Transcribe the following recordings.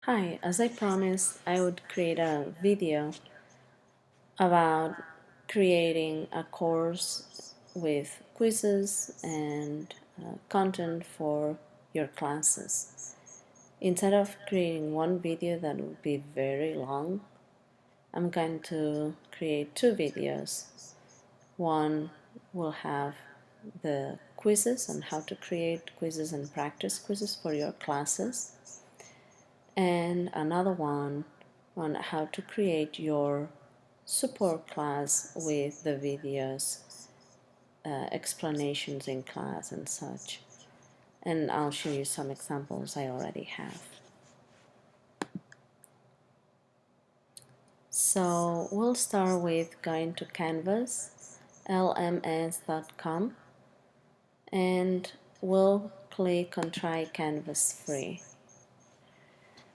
Hi, as I promised, I would create a video about creating a course with quizzes and content for your classes. Instead of creating one video that would be very long, I'm going to create two videos. One will have the quizzes on how to create quizzes and practice quizzes for your classes, and another one on how to create your support class with the videos, explanations in class and such. And I'll show you some examples I already have. So we'll start with going to Canvas LMS.com, and we'll click on Try Canvas Free.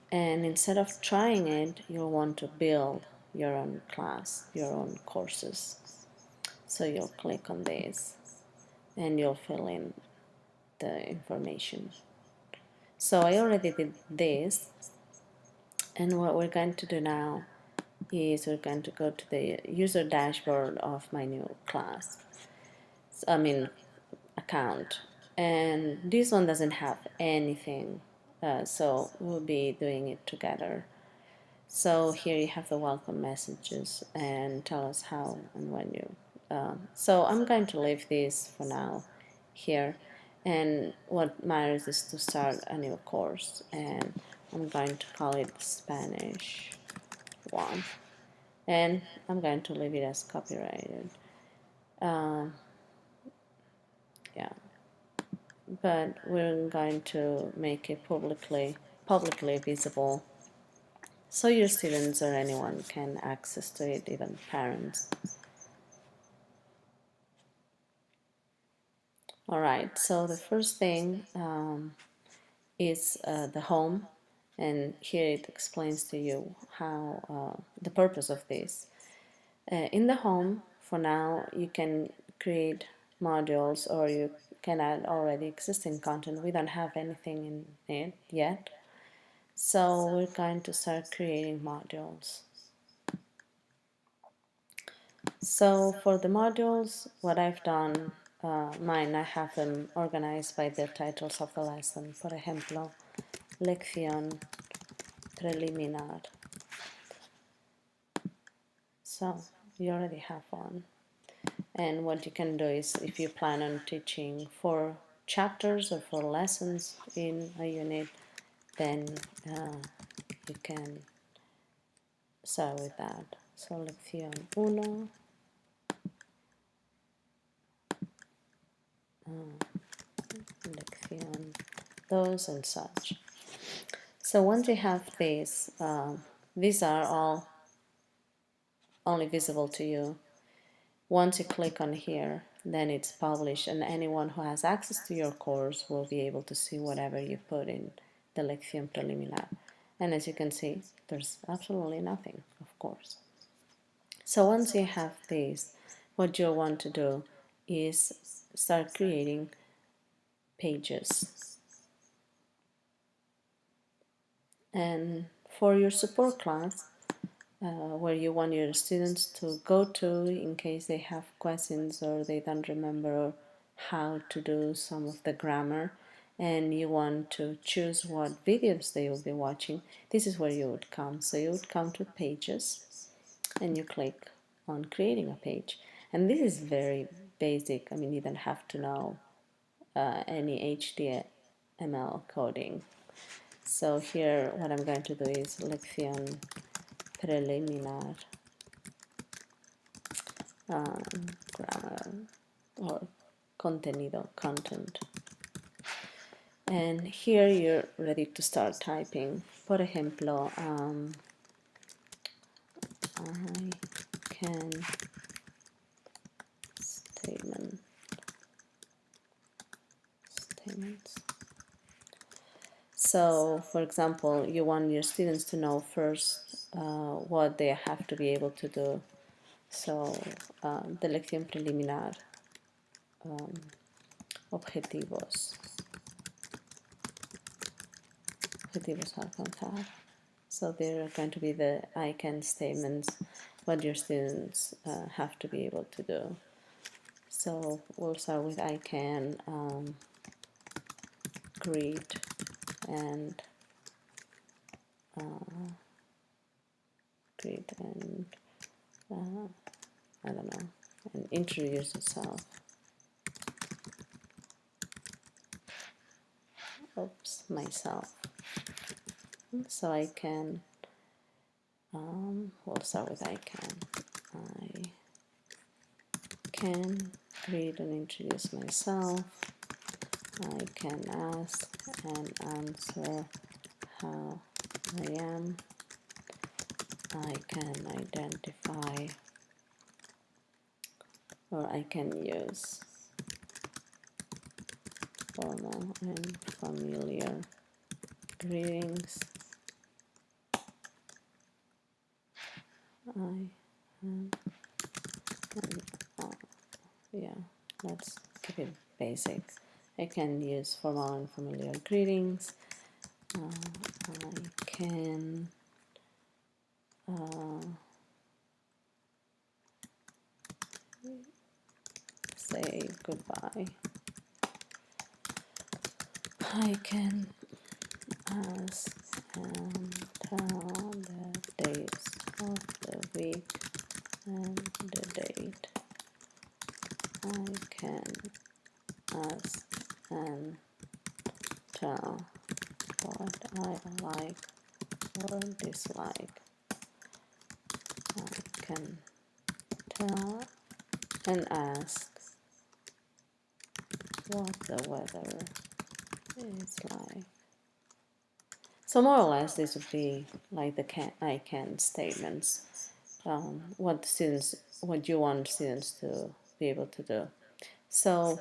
And instead of trying it, you'll want to build your own class, your own courses. So you'll click on this and you'll fill in the information. So I already did this, and what we're going to do now is we're going to go to the user dashboard of my new class, account, and this one doesn't have anything, so we'll be doing it together. So here you have the welcome messages and tell us how and when you. So I'm going to leave this for now here, and what matters is to start a new course, and I'm going to call it Spanish 1, and I'm going to leave it as copyrighted. Yeah, but we're going to make it publicly visible, so your students or anyone can access to it, even parents. Alright, so the first thing is the home, and here it explains to you how the purpose of this. In the home, for now, you can create modules, or you can add already existing content. We don't have anything in it yet, so we're going to start creating modules. So for the modules, what I've done, mine, I have them organized by the titles of the lesson. Por ejemplo, lección preliminar. So you already have one. And what you can do is, if you plan on teaching 4 chapters or 4 lessons in a unit, then you can start with that. So lección 1, lección 2, and such. So once you have these, these are all only visible to you. Once you click on here, then it's published, and anyone who has access to your course will be able to see whatever you put in the lección preliminar. And as you can see, there's absolutely nothing, of course. So once you have this, what you'll want to do is start creating pages. And for your support class, where you want your students to go to in case they have questions or they don't remember how to do some of the grammar, and you want to choose what videos they will be watching, this is where you would come. So you would come to pages and you click on creating a page, and this is very basic. I mean, you don't have to know any HTML coding. So here what I'm going to do is lección preliminar, grammar, or content. And here you're ready to start typing. Por ejemplo, I can statements. So, for example, you want your students to know first what they have to be able to do. So, the lección preliminar, objetivos a alcanzar. So there are going to be the I can statements, what your students have to be able to do. So we'll start with I can greet and I don't know, and introduce yourself. Oops, myself. So I can, we'll start with I can greet and introduce myself. I can ask and answer how I am. I can identify, or I can use formal and familiar greetings. Yeah, let's keep it basic. I can use formal and familiar greetings. I can say goodbye. I can ask and tell the days of the week and the date. I can ask and tell what I like or dislike. I can tell and ask what the weather is like. So more or less this would be like the I can statements. What you want students to be able to do. So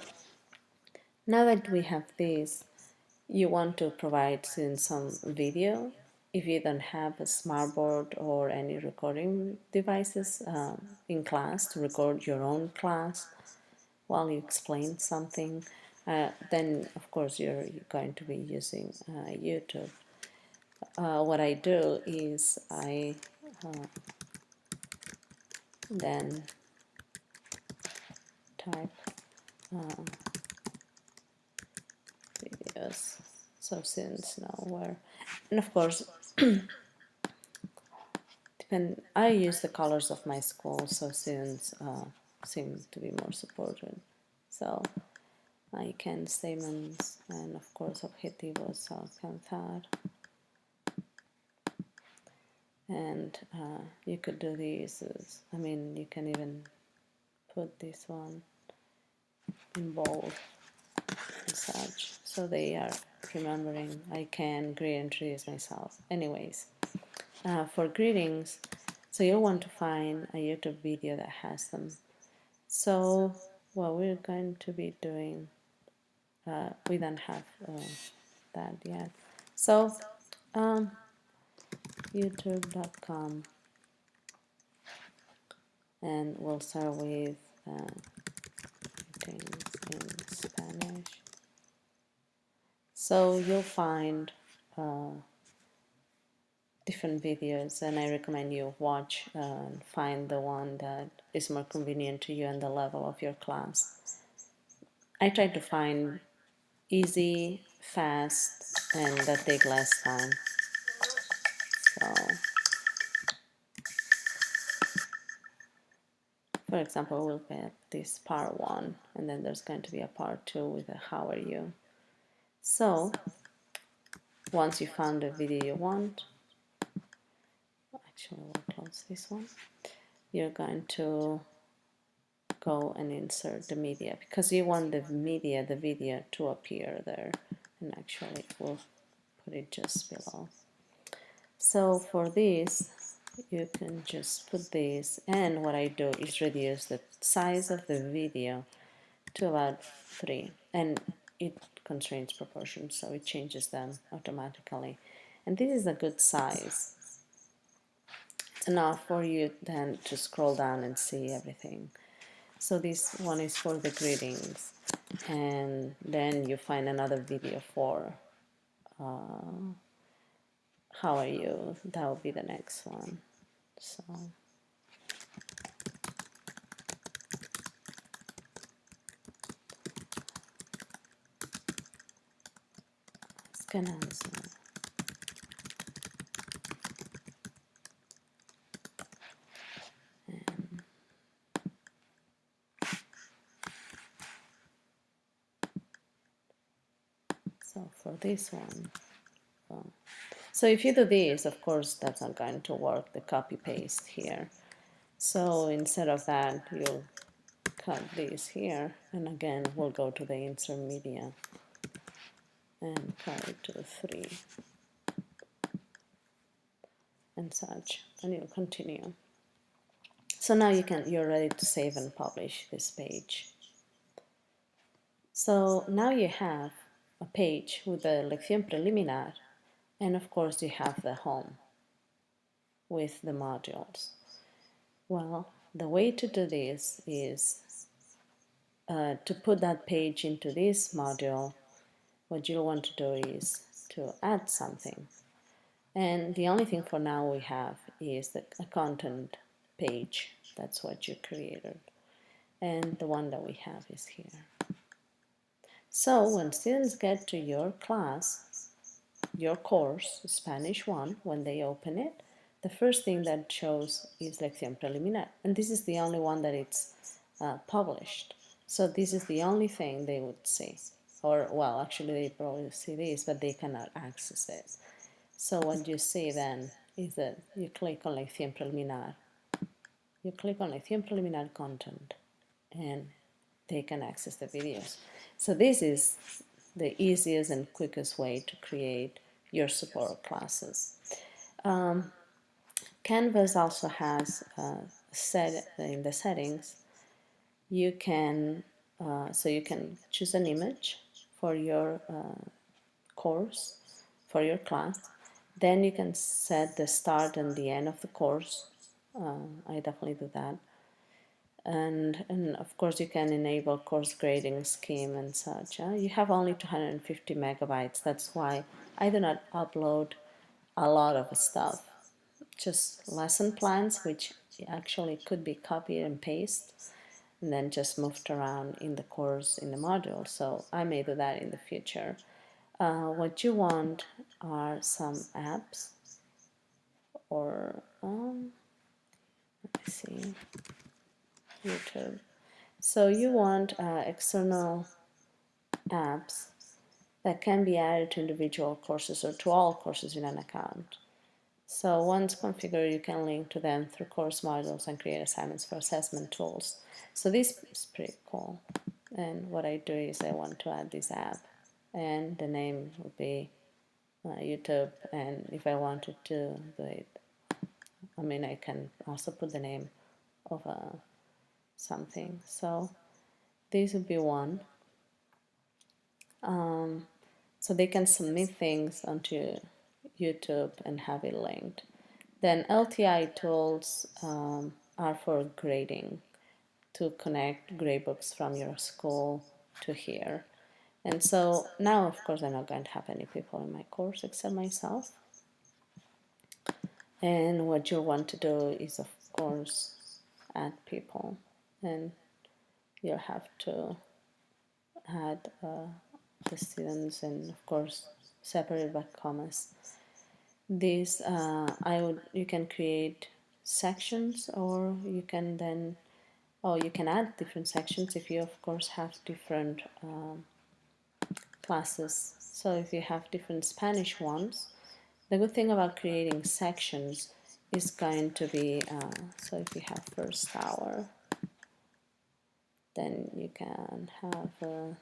now that we have this, you want to provide students some video. If you don't have a smartboard or any recording devices in class to record your own class while you explain something, then of course you're going to be using YouTube. What I do is I then type videos so students know where, and of course I use the colors of my school so students seem to be more supported. So I can statements and of course objetivos alcanzar, and you could do these I mean you can even put this one in bold and such so they are remembering I can greet and introduce myself. Anyways, for greetings, so you'll want to find a YouTube video that has them. So what we're going to be doing, we don't have that yet. So youtube.com, and we'll start with things in Spanish. So you'll find different videos, and I recommend you watch and find the one that is more convenient to you and the level of your class. I try to find easy, fast, and that take less time. So, for example, we'll get this part 1, and then there's going to be a part 2 with a how are you. So, once you found the video you want, actually we'll close this one, you're going to go and insert the media, because you want the media, the video, to appear there, and actually we'll put it just below. So for this, you can just put this, and what I do is reduce the size of the video to about 3, and it constrains proportions, so it changes them automatically. And this is a good size. It's enough for you then to scroll down and see everything. So this one is for the greetings, and then you find another video for how are you? That will be the next one. So scan answer. And so for this one, well, so if you do this, of course, that's not going to work, the copy paste here. So instead of that, you'll cut this here, and again, we'll go to the insert media and cut it to 3 and such, and you'll continue. So now you're ready to save and publish this page. So now you have a page with the lección preliminar, and of course you have the home with the modules. Well, the way to do this is to put that page into this module. What you want to do is to add something. And the only thing for now we have is a content page. That's what you created. And the one that we have is here. So when students get to your class, your course, Spanish 1, when they open it, the first thing that shows is Lección Preliminar. And this is the only one that it's published. So this is the only thing they would see. Or, well, actually they probably see this, but they cannot access it. So what you see then is that you click on Lección Preliminar. You click on Lección Preliminar content, and they can access the videos. So this is the easiest and quickest way to create your support classes. Canvas also has set in the settings. You can so you can choose an image for your course, for your class. Then you can set the start and the end of the course. I definitely do that. And of course you can enable course grading scheme and such. You have only 250 megabytes. That's why I do not upload a lot of stuff. Just lesson plans, which actually could be copied and pasted and then just moved around in the course in the module. So I may do that in the future. What you want are some apps, or let me see, YouTube. So you want external apps that can be added to individual courses or to all courses in an account. So once configured, you can link to them through course modules and create assignments for assessment tools. So this is pretty cool. And what I do is I want to add this app, and the name will be YouTube. And if I wanted to do it, I mean, I can also put the name of something. So this would be one. So they can submit things onto YouTube and have it linked. Then LTI tools are for grading, to connect gradebooks from your school to here. And so now, of course, I'm not going to have any people in my course except myself. And what you'll want to do is, of course, add people. And you'll have to add the students, and of course separate by commas. This you can create sections, or you can then you can add different sections if you of course have different classes. So if you have different Spanish ones, the good thing about creating sections is going to be so if you have first hour, then you can have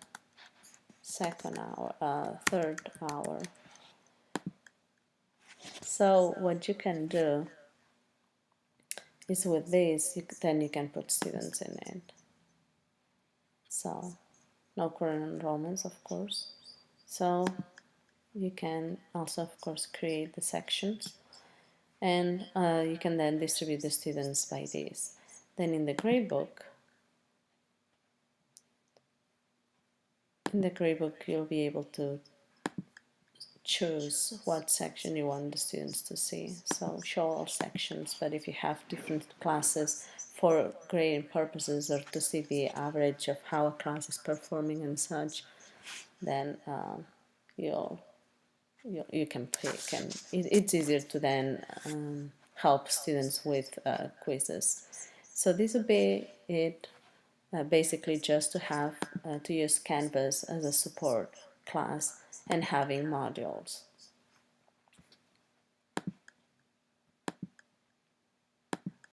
second hour, third hour. So what you can do is with this, then you can put students in it. So no current enrollments, of course. So you can also, of course, create the sections, and you can then distribute the students by this. Then in the gradebook, you'll be able to choose what section you want the students to see. So show all sections, but if you have different classes for grading purposes or to see the average of how a class is performing and such, then you'll you can pick, and it's easier to then help students with quizzes. So this would be it, basically just to have to use Canvas as a support class and having modules.